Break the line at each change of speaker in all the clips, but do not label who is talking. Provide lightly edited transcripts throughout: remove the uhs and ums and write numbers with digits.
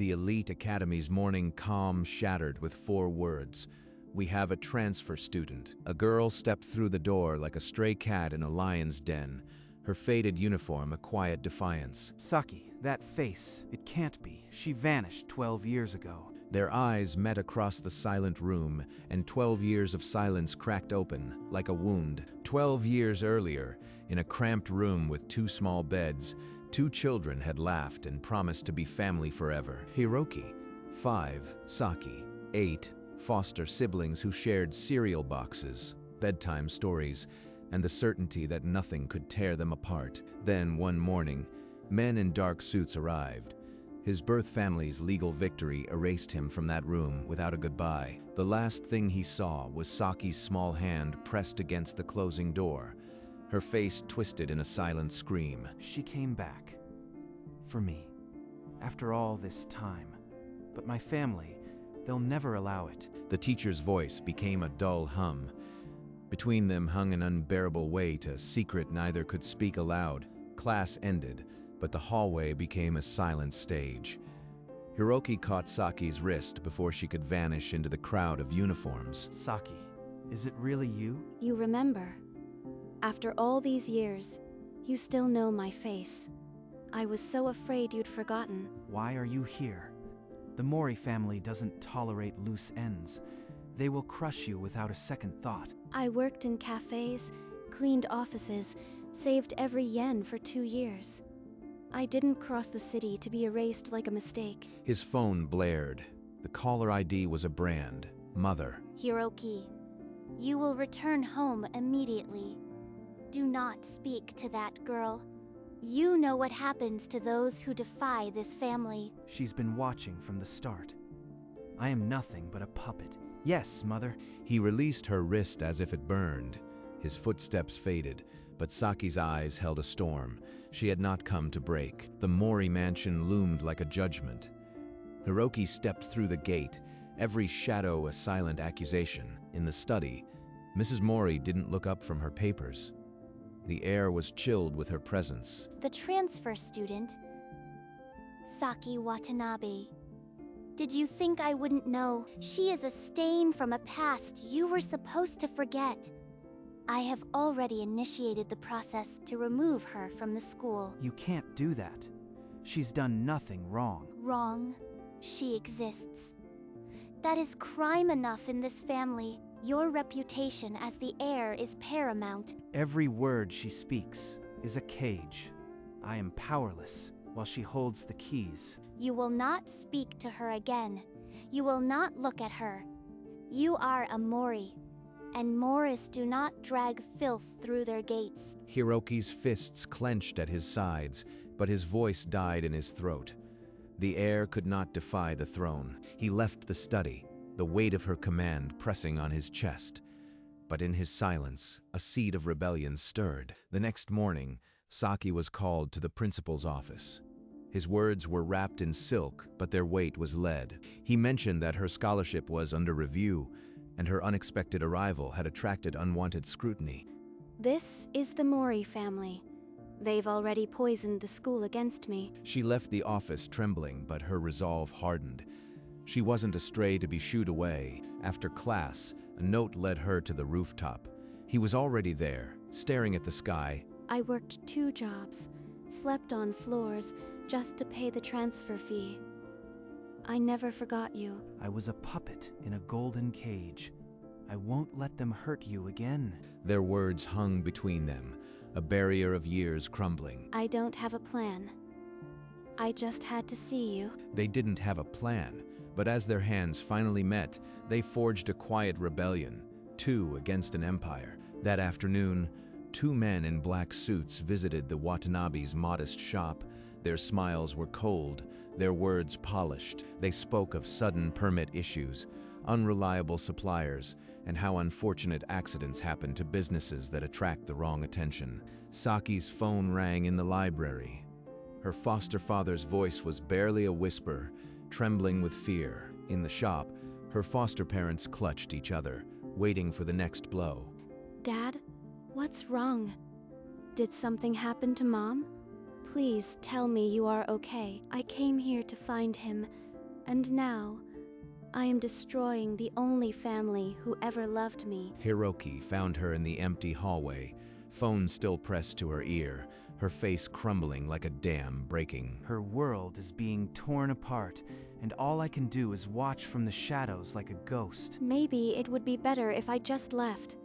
The elite academy's morning calm shattered with 4 words. "We have a transfer student." A girl stepped through the door like a stray cat in a lion's den, her faded uniform a quiet defiance.
Saki, that face, it can't be. She vanished 12 years ago.
Their eyes met across the silent room, and 12 years of silence cracked open, like a wound. 12 years earlier, in a cramped room with 2 small beds, 2 children had laughed and promised to be family forever. Hiroki, 5, Saki, 8, foster siblings who shared cereal boxes, bedtime stories, and the certainty that nothing could tear them apart. Then, one morning, men in dark suits arrived. His birth family's legal victory erased him from that room without a goodbye. The last thing he saw was Saki's small hand pressed against the closing door, her face twisted in a silent scream.
She came back. For me. After all this time. But my family, they'll never allow it.
The teacher's voice became a dull hum. Between them hung an unbearable weight, a secret neither could speak aloud. Class ended, but the hallway became a silent stage. Hiroki caught Saki's wrist before she could vanish into the crowd of uniforms.
Saki, is it really you?
You remember. After all these years, you still know my face. I was so afraid you'd forgotten.
Why are you here? The Mori family doesn't tolerate loose ends. They will crush you without a second thought.
I worked in cafes, cleaned offices, saved every yen for 2 years. I didn't cross the city to be erased like a mistake.
His phone blared. The caller ID was a brand, Mother.
Hiroki, you will return home immediately. Do not speak to that girl. You know what happens to those who defy this family.
She's been watching from the start. I am nothing but a puppet. Yes, Mother.
He released her wrist as if it burned. His footsteps faded, but Saki's eyes held a storm. She had not come to break. The Mori mansion loomed like a judgment. Hiroki stepped through the gate, every shadow a silent accusation. In the study, Mrs. Mori didn't look up from her papers. The air was chilled with her presence.
The transfer student, Saki Watanabe. Did you think I wouldn't know? She is a stain from a past you were supposed to forget. I have already initiated the process to remove her from the school.
You can't do that. She's done nothing wrong.
Wrong. She exists. That is crime enough in this family. Your reputation as the heir is paramount.
Every word she speaks is a cage. I am powerless while she holds the keys.
You will not speak to her again. You will not look at her. You are a Mori, and Moris do not drag filth through their gates.
Hiroki's fists clenched at his sides, but his voice died in his throat. The heir could not defy the throne. He left the study, the weight of her command pressing on his chest. But in his silence, a seed of rebellion stirred. The next morning, Saki was called to the principal's office. His words were wrapped in silk, but their weight was lead. He mentioned that her scholarship was under review, and her unexpected arrival had attracted unwanted scrutiny.
This is the Mori family. They've already poisoned the school against me.
She left the office trembling, but her resolve hardened. She wasn't astray to be shooed away. After class, a note led her to the rooftop. He was already there, staring at the sky.
I worked 2 jobs, slept on floors, just to pay the transfer fee. I never forgot you.
I was a puppet in a golden cage. I won't let them hurt you again.
Their words hung between them, a barrier of years crumbling.
I don't have a plan. I just had to see you.
They didn't have a plan, but as their hands finally met, they forged a quiet rebellion, 2 against an empire. That afternoon, 2 men in black suits visited the Watanabe's modest shop. Their smiles were cold, their words polished. They spoke of sudden permit issues, unreliable suppliers, and how unfortunate accidents happen to businesses that attract the wrong attention. Saki's phone rang in the library. Her foster father's voice was barely a whisper, trembling with fear. In the shop, her foster parents clutched each other, waiting for the next blow.
Dad, what's wrong? Did something happen to Mom? Please tell me you are okay. I came here to find him, And now, I am destroying the only family who ever loved me.
Hiroki found her in the empty hallway, phone still pressed to her ear, her face crumbling like a dam breaking.
Her world is being torn apart, and all I can do is watch from the shadows like a ghost.
Maybe it would be better if I just left.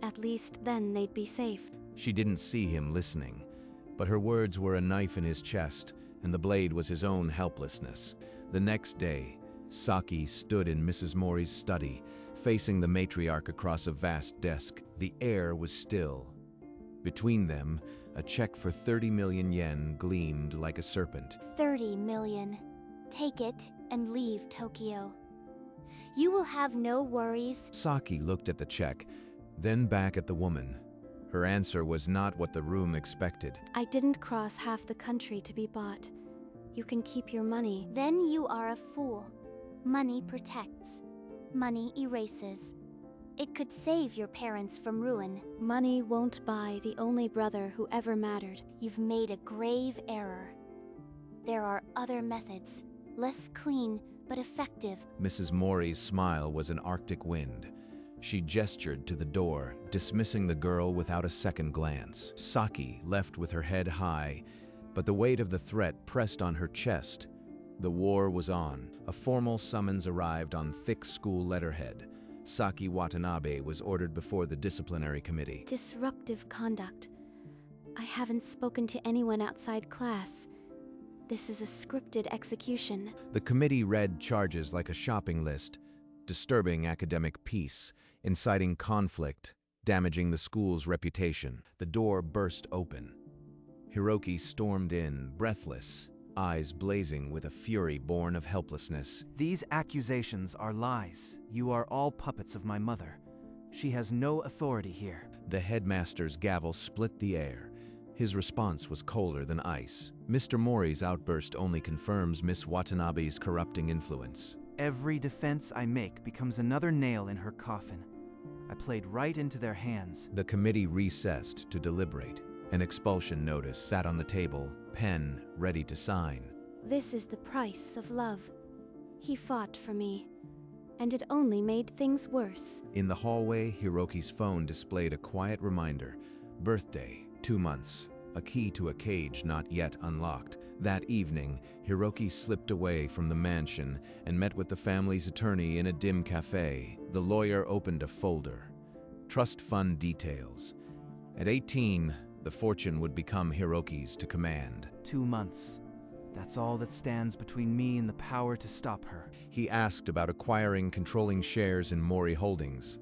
At least then they'd be safe.
She didn't see him listening, but her words were a knife in his chest, and the blade was his own helplessness. The next day, Saki stood in Mrs. Mori's study, facing the matriarch across a vast desk. The air was still. Between them, a check for 30 million yen gleamed like a serpent.
30 million. Take it and leave Tokyo. You will have no worries.
Saki looked at the check, then back at the woman. Her answer was not what the room expected.
I didn't cross half the country to be bought. You can keep your money.
Then you are a fool. Money protects. Money erases. It could save your parents from ruin.
Money won't buy the only brother who ever mattered.
You've made a grave error. There are other methods, less clean but effective.
Mrs. Mori's smile was an arctic wind. She gestured to the door, dismissing the girl without a second glance. Saki left with her head high, but the weight of the threat pressed on her chest. The war was on. A formal summons arrived on thick school letterhead. Saki Watanabe was ordered before the disciplinary committee.
Disruptive conduct. I haven't spoken to anyone outside class. This is a scripted execution.
The committee read charges like a shopping list: disturbing academic peace, inciting conflict, damaging the school's reputation. The door burst open. Hiroki stormed in, breathless, eyes blazing with a fury born of helplessness.
These accusations are lies. You are all puppets of my mother. She has no authority here.
The headmaster's gavel split the air. His response was colder than ice. Mr. Mori's outburst only confirms Miss Watanabe's corrupting influence.
Every defense I make becomes another nail in her coffin. I played right into their hands.
The committee recessed to deliberate. An expulsion notice sat on the table, pen ready to sign.
This is the price of love. He fought for me, and it only made things worse.
In the hallway, Hiroki's phone displayed a quiet reminder. Birthday, 2 months. A key to a cage not yet unlocked. That evening, Hiroki slipped away from the mansion and met with the family's attorney in a dim cafe. The lawyer opened a folder. Trust fund details. At 18, the fortune would become Hiroki's to command.
2 months. That's all that stands between me and the power to stop her.
He asked about acquiring controlling shares in Mori Holdings.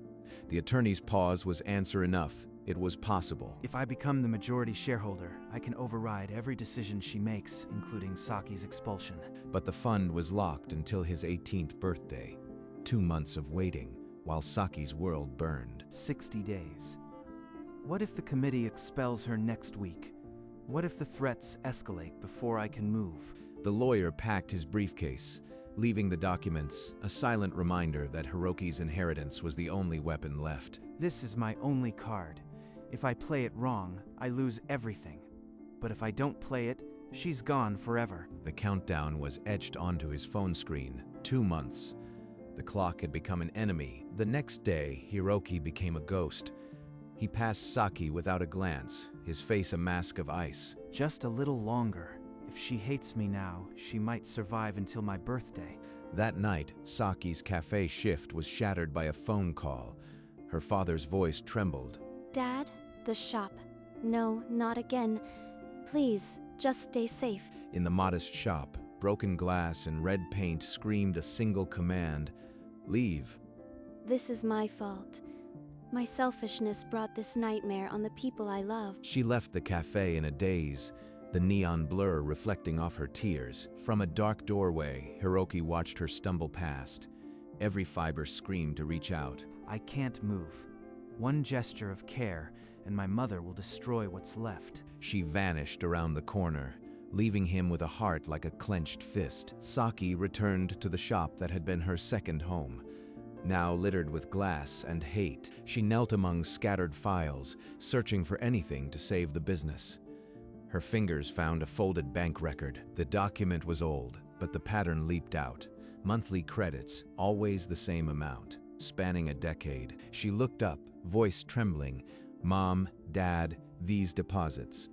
The attorney's pause was answer enough. It was possible.
If I become the majority shareholder, I can override every decision she makes, including Saki's expulsion.
But the fund was locked until his 18th birthday. 2 months of waiting, while Saki's world burned.
60 days. What if the committee expels her next week? What if the threats escalate before I can move?
The lawyer packed his briefcase, leaving the documents, a silent reminder that Hiroki's inheritance was the only weapon left.
This is my only card. If I play it wrong, I lose everything. But if I don't play it, she's gone forever.
The countdown was etched onto his phone screen. 2 months. The clock had become an enemy. The next day, Hiroki became a ghost. He passed Saki without a glance, his face a mask of ice.
Just a little longer. If she hates me now, she might survive until my birthday.
That night, Saki's cafe shift was shattered by a phone call. Her father's voice trembled.
Dad, the shop. No, not again. Please, just stay safe.
In the modest shop, broken glass and red paint screamed a single command: leave.
This is my fault. My selfishness brought this nightmare on the people I love.
She left the cafe in a daze, the neon blur reflecting off her tears. From a dark doorway, Hiroki watched her stumble past. Every fiber screamed to reach out.
I can't move. One gesture of care, and my mother will destroy what's left.
She vanished around the corner, leaving him with a heart like a clenched fist. Saki returned to the shop that had been her second home. Now littered with glass and hate, she knelt among scattered files, searching for anything to save the business. Her fingers found a folded bank record. The document was old, but the pattern leaped out. Monthly credits, always the same amount, spanning a decade. She looked up, voice trembling. Mom, Dad, these deposits.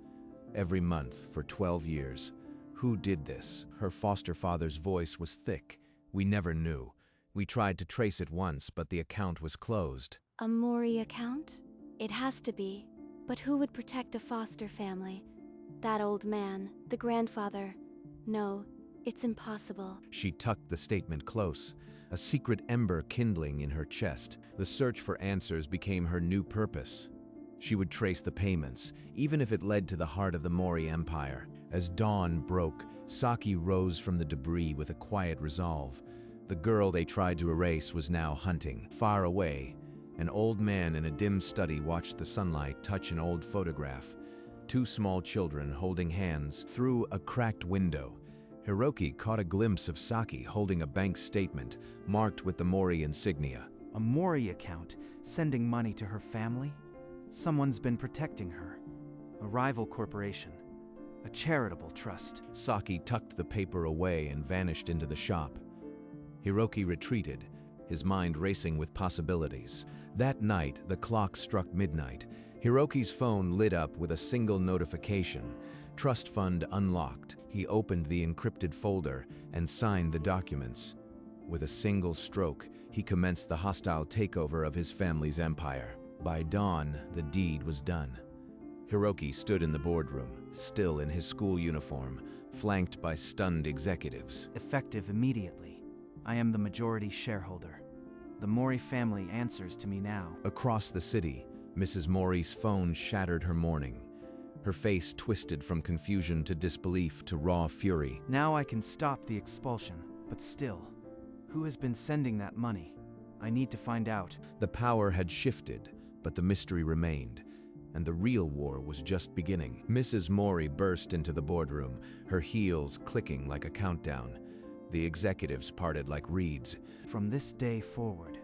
Every month for 12 years. Who did this? Her foster father's voice was thick. We never knew. We tried to trace it once, but the account was closed.
A Mori account? It has to be. But who would protect a foster family? That old man, the grandfather. No, it's impossible.
She tucked the statement close, a secret ember kindling in her chest. The search for answers became her new purpose. She would trace the payments, even if it led to the heart of the Mori Empire. As dawn broke, Saki rose from the debris with a quiet resolve. The girl they tried to erase was now hunting. Far away, an old man in a dim study watched the sunlight touch an old photograph. Two small children holding hands through a cracked window. Hiroki caught a glimpse of Saki holding a bank statement marked with the Mori insignia.
A Mori account, sending money to her family? Someone's been protecting her. A rival corporation. A charitable trust.
Saki tucked the paper away and vanished into the shop. Hiroki retreated, his mind racing with possibilities. That night, the clock struck midnight. Hiroki's phone lit up with a single notification. Trust fund unlocked. He opened the encrypted folder and signed the documents. With a single stroke, he commenced the hostile takeover of his family's empire. By dawn, the deed was done. Hiroki stood in the boardroom, still in his school uniform, flanked by stunned executives.
Effective immediately. I am the majority shareholder. The Mori family answers to me now.
Across the city, Mrs. Mori's phone shattered her morning. Her face twisted from confusion to disbelief to raw fury.
Now I can stop the expulsion, but still, who has been sending that money? I need to find out.
The power had shifted, but the mystery remained, and the real war was just beginning. Mrs. Mori burst into the boardroom, her heels clicking like a countdown. The executives parted like reeds.
From this day forward,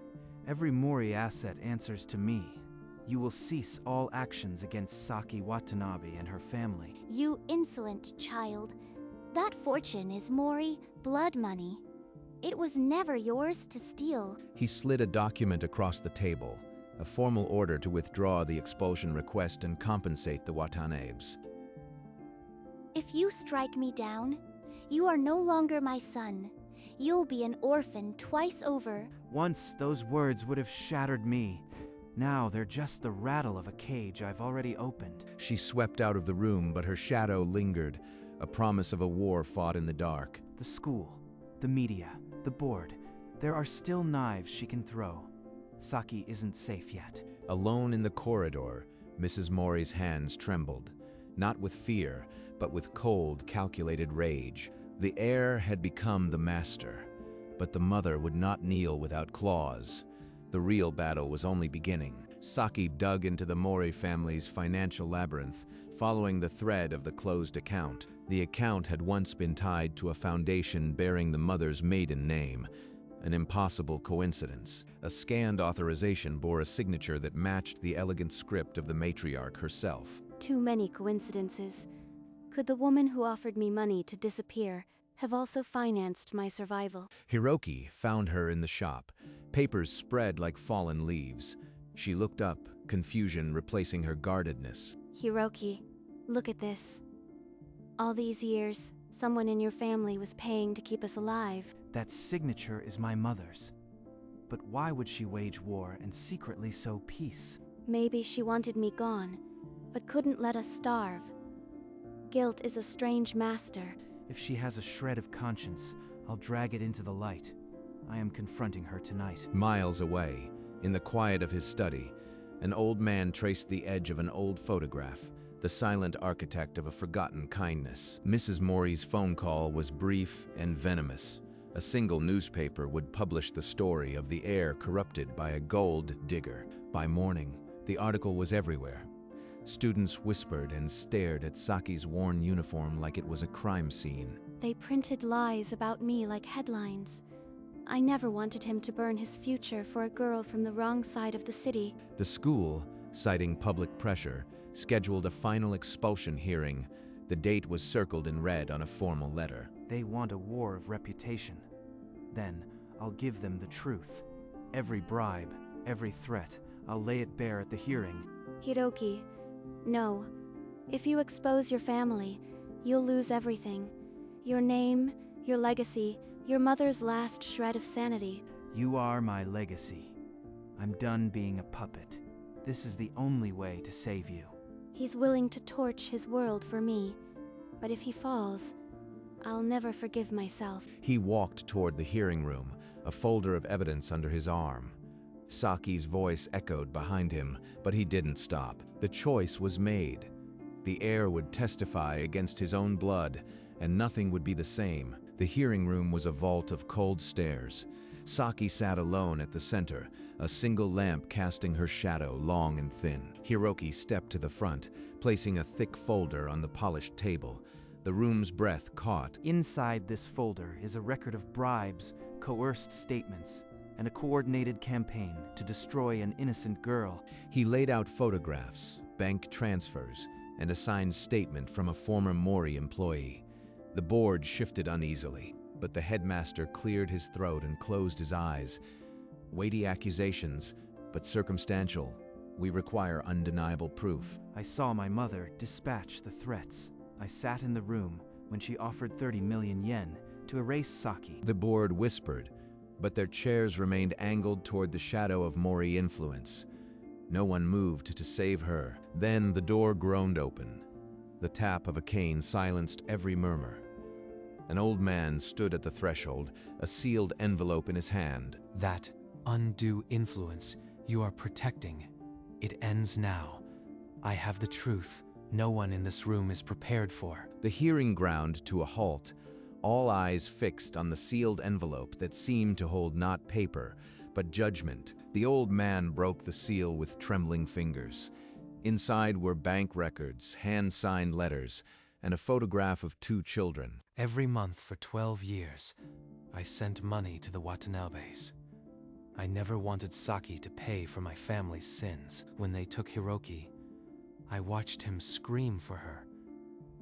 every Mori asset answers to me. You will cease all actions against Saki Watanabe and her family.
You insolent child. That fortune is Mori blood money. It was never yours to steal.
He slid a document across the table, a formal order to withdraw the expulsion request and compensate the Watanabes.
If you strike me down, you are no longer my son. You'll be an orphan twice over.
Once those words would have shattered me. Now they're just the rattle of a cage I've already opened.
She swept out of the room, but her shadow lingered, a promise of a war fought in the dark.
The school, the media, the board. There are still knives she can throw. Saki isn't safe yet.
Alone in the corridor, Mrs. Mori's hands trembled, not with fear, but with cold, calculated rage. The heir had become the master, but the mother would not kneel without claws. The real battle was only beginning. Saki dug into the Mori family's financial labyrinth, following the thread of the closed account. The account had once been tied to a foundation bearing the mother's maiden name. An impossible coincidence. A scanned authorization bore a signature that matched the elegant script of the matriarch herself.
Too many coincidences. Could the woman who offered me money to disappear have also financed my survival?
Hiroki found her in the shop, papers spread like fallen leaves. She looked up, confusion replacing her guardedness.
Hiroki, look at this. All these years, someone in your family was paying to keep us alive.
That signature is my mother's. But why would she wage war and secretly sow peace?
Maybe she wanted me gone, but couldn't let us starve. Guilt is a strange master.
If she has a shred of conscience, I'll drag it into the light. I am confronting her tonight.
Miles away, in the quiet of his study, an old man traced the edge of an old photograph, the silent architect of a forgotten kindness. Mrs. Mori's phone call was brief and venomous. A single newspaper would publish the story of the heir corrupted by a gold digger. By morning, the article was everywhere. Students whispered and stared at Saki's worn uniform like it was a crime scene.
They printed lies about me like headlines. I never wanted him to burn his future for a girl from the wrong side of the city.
The school, citing public pressure, scheduled a final expulsion hearing. The date was circled in red on a formal letter.
They want a war of reputation. Then, I'll give them the truth. Every bribe, every threat, I'll lay it bare at the hearing.
Hiroki, no. If you expose your family, you'll lose everything. Your name, your legacy, your mother's last shred of sanity.
You are my legacy. I'm done being a puppet. This is the only way to save you.
He's willing to torch his world for me. But if he falls, I'll never forgive myself.
He walked toward the hearing room, a folder of evidence under his arm. Saki's voice echoed behind him, but he didn't stop. The choice was made. The heir would testify against his own blood, and nothing would be the same. The hearing room was a vault of cold stairs. Saki sat alone at the center, a single lamp casting her shadow long and thin. Hiroki stepped to the front, placing a thick folder on the polished table. The room's breath caught.
Inside this folder is a record of bribes, coerced statements, and a coordinated campaign to destroy an innocent girl.
He laid out photographs, bank transfers, and a signed statement from a former Mori employee. The board shifted uneasily, but the headmaster cleared his throat and closed his eyes. Weighty accusations, but circumstantial. We require undeniable proof.
I saw my mother dispatch the threats. I sat in the room when she offered 30 million yen to erase Saki.
The board whispered, but their chairs remained angled toward the shadow of Mori influence. No one moved to save her. Then the door groaned open. The tap of a cane silenced every murmur. An old man stood at the threshold, a sealed envelope in his hand.
That undue influence you are protecting, it ends now. I have the truth no one in this room is prepared for.
The hearing ground to a halt, all eyes fixed on the sealed envelope that seemed to hold not paper, but judgment. The old man broke the seal with trembling fingers. Inside were bank records, hand-signed letters, and a photograph of 2 children.
Every month for 12 years, I sent money to the Watanabes. I never wanted Saki to pay for my family's sins. When they took Hiroki, I watched him scream for her.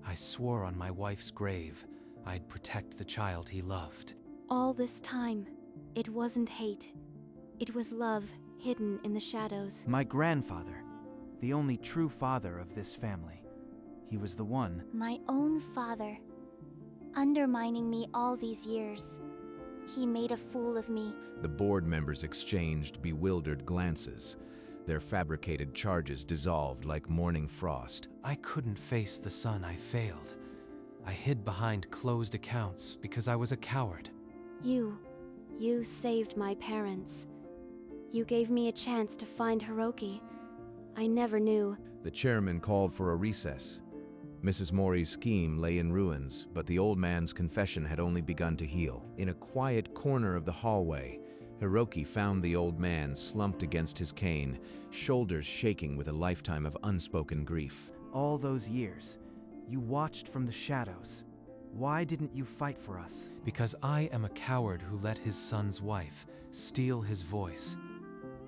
I swore on my wife's grave I'd protect the child he loved.
All this time, it wasn't hate. It was love hidden in the shadows.
My grandfather, the only true father of this family. He was the one.
My own father. Undermining me all these years. He made a fool of me.
The board members exchanged bewildered glances. Their fabricated charges dissolved like morning frost.
I couldn't face the son I failed. I hid behind closed accounts because I was a coward.
You saved my parents. You gave me a chance to find Hiroki. I never knew.
The chairman called for a recess. Mrs. Mori's scheme lay in ruins, but the old man's confession had only begun to heal. In a quiet corner of the hallway, Hiroki found the old man slumped against his cane, shoulders shaking with a lifetime of unspoken grief.
All those years, you watched from the shadows. Why didn't you fight for us?
Because I am a coward who let his son's wife steal his voice.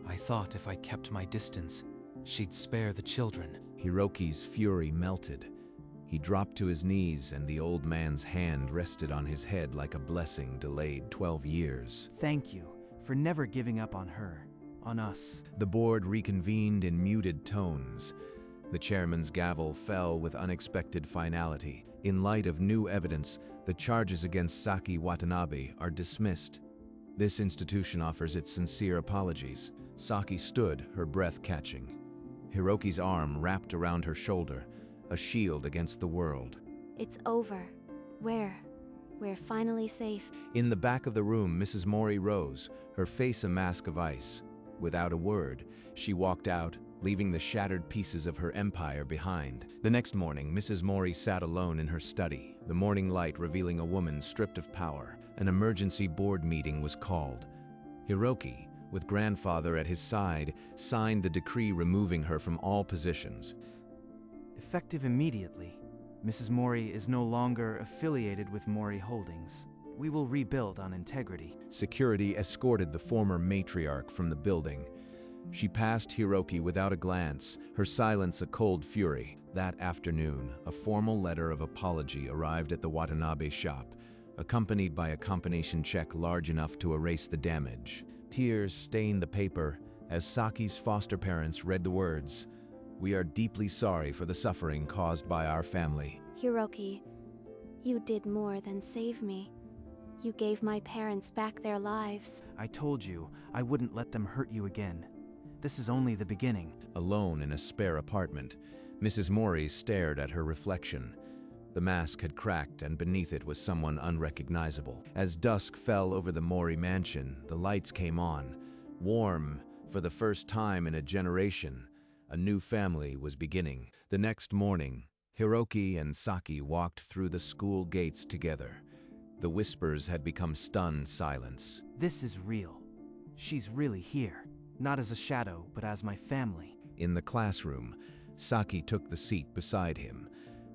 I thought if I kept my distance, she'd spare the children.
Hiroki's fury melted. He dropped to his knees, and the old man's hand rested on his head like a blessing delayed 12 years.
Thank you for never giving up on her, on us.
The board reconvened in muted tones. The chairman's gavel fell with unexpected finality. In light of new evidence, the charges against Saki Watanabe are dismissed. This institution offers its sincere apologies. Saki stood, her breath catching. Hiroki's arm wrapped around her shoulder, a shield against the world.
It's over. We're finally safe.
In the back of the room, Mrs. Mori rose, her face a mask of ice. Without a word, she walked out, leaving the shattered pieces of her empire behind. The next morning, Mrs. Mori sat alone in her study, the morning light revealing a woman stripped of power. An emergency board meeting was called. Hiroki, with grandfather at his side, signed the decree removing her from all positions.
Effective immediately, Mrs. Mori is no longer affiliated with Mori Holdings. We will rebuild on integrity.
Security escorted the former matriarch from the building. She passed Hiroki without a glance, her silence a cold fury. That afternoon, a formal letter of apology arrived at the Watanabe shop, accompanied by a combination check large enough to erase the damage. Tears stained the paper as Saki's foster parents read the words, "We are deeply sorry for the suffering caused by our family."
Hiroki, you did more than save me. You gave my parents back their lives.
I told you I wouldn't let them hurt you again. This is only the beginning.
Alone in a spare apartment, Mrs. Mori stared at her reflection. The mask had cracked, and beneath it was someone unrecognizable. As dusk fell over the Mori mansion, the lights came on. Warm, for the first time in a generation, a new family was beginning. The next morning, Hiroki and Saki walked through the school gates together. The whispers had become stunned silence.
This is real. She's really here. Not as a shadow, but as my family.
In the classroom, Saki took the seat beside him.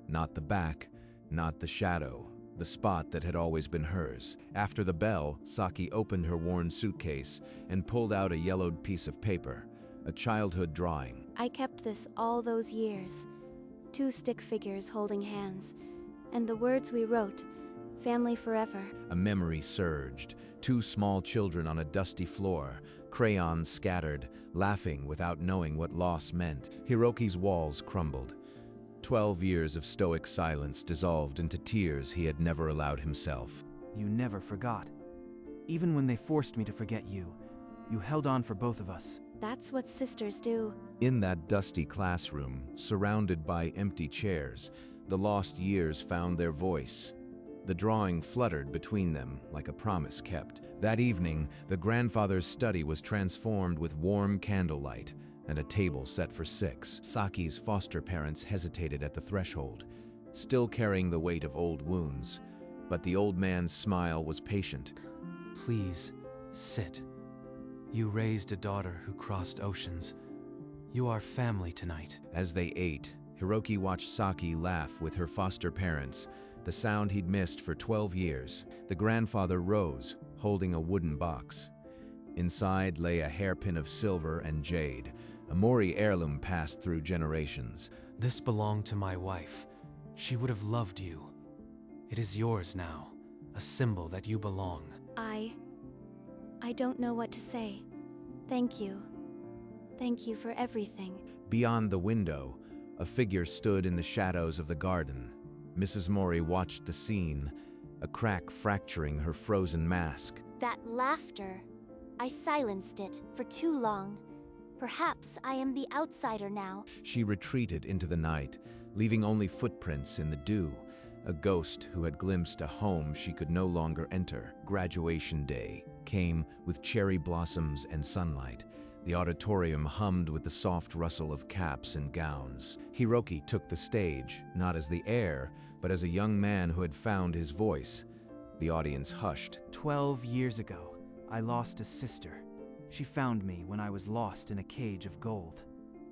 Not the back, not the shadow, the spot that had always been hers. After the bell, Saki opened her worn suitcase and pulled out a yellowed piece of paper, a childhood drawing.
I kept this all those years. 2 stick figures holding hands, and the words we wrote, family forever.
A memory surged. 2 small children on a dusty floor, crayons scattered, laughing without knowing what loss meant. Hiroki's walls crumbled. 12 years of stoic silence dissolved into tears he had never allowed himself.
You never forgot. Even when they forced me to forget you, you held on for both of us.
That's what sisters do.
In that dusty classroom, surrounded by empty chairs, the lost years found their voice. The drawing fluttered between them like a promise kept. That evening, the grandfather's study was transformed with warm candlelight and a table set for 6. Saki's foster parents hesitated at the threshold, still carrying the weight of old wounds, but the old man's smile was patient.
Please, sit. You raised a daughter who crossed oceans. You are family tonight.
As they ate, Hiroki watched Saki laugh with her foster parents, the sound he'd missed for 12 years. The grandfather rose, holding a wooden box. Inside lay a hairpin of silver and jade, a Mori heirloom passed through generations.
This belonged to my wife. She would have loved you. It is yours now, a symbol that you belong.
I don't know what to say. Thank you. Thank you for everything.
Beyond the window, a figure stood in the shadows of the garden. Mrs. Mori watched the scene, a crack fracturing her frozen mask.
That laughter. I silenced it for too long. Perhaps I am the outsider now.
She retreated into the night, leaving only footprints in the dew, a ghost who had glimpsed a home she could no longer enter. Graduation day came with cherry blossoms and sunlight. The auditorium hummed with the soft rustle of caps and gowns. Hiroki took the stage, not as the heir, but as a young man who had found his voice. The audience hushed.
12 years ago, I lost a sister. She found me when I was lost in a cage of gold.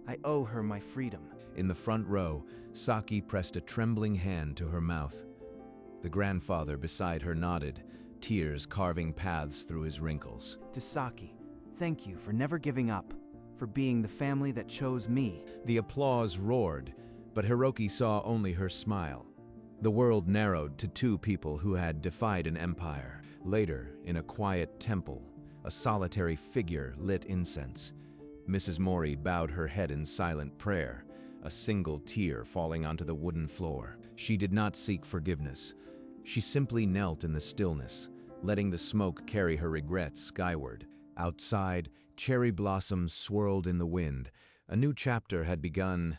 I owe her my freedom.
In the front row, Saki pressed a trembling hand to her mouth. The grandfather beside her nodded, tears carving paths through his wrinkles.
To Saki, thank you for never giving up, for being the family that chose me.
The applause roared, but Hiroki saw only her smile. The world narrowed to 2 people who had defied an empire. Later, in a quiet temple, a solitary figure lit incense. Mrs. Mori bowed her head in silent prayer, a single tear falling onto the wooden floor. She did not seek forgiveness. She simply knelt in the stillness, letting the smoke carry her regrets skyward. Outside, cherry blossoms swirled in the wind. A new chapter had begun,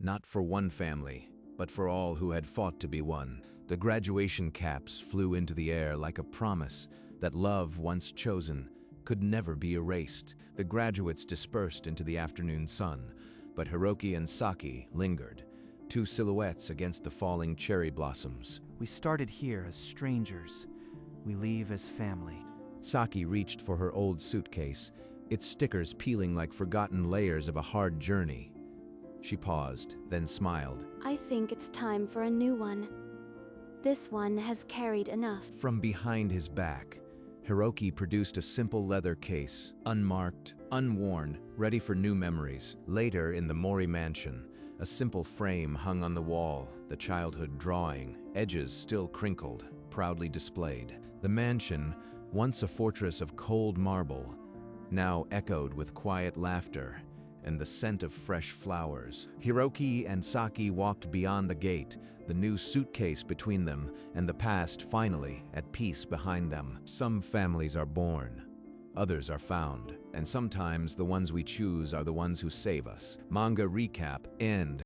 not for one family, but for all who had fought to be one. The graduation caps flew into the air like a promise that love once chosen could never be erased. The graduates dispersed into the afternoon sun, but Hiroki and Saki lingered, 2 silhouettes against the falling cherry blossoms.
We started here as strangers. We leave as family.
Saki reached for her old suitcase, its stickers peeling like forgotten layers of a hard journey. She paused, then smiled.
I think it's time for a new one. This one has carried enough.
From behind his back, Hiroki produced a simple leather case, unmarked, unworn, ready for new memories. Later, in the Mori mansion, a simple frame hung on the wall, the childhood drawing, edges still crinkled. proudly displayed. The mansion, once a fortress of cold marble, now echoed with quiet laughter and the scent of fresh flowers. Hiroki and Saki walked beyond the gate, the new suitcase between them, and the past finally at peace behind them. Some families are born, others are found, and sometimes the ones we choose are the ones who save us. Manga recap, end.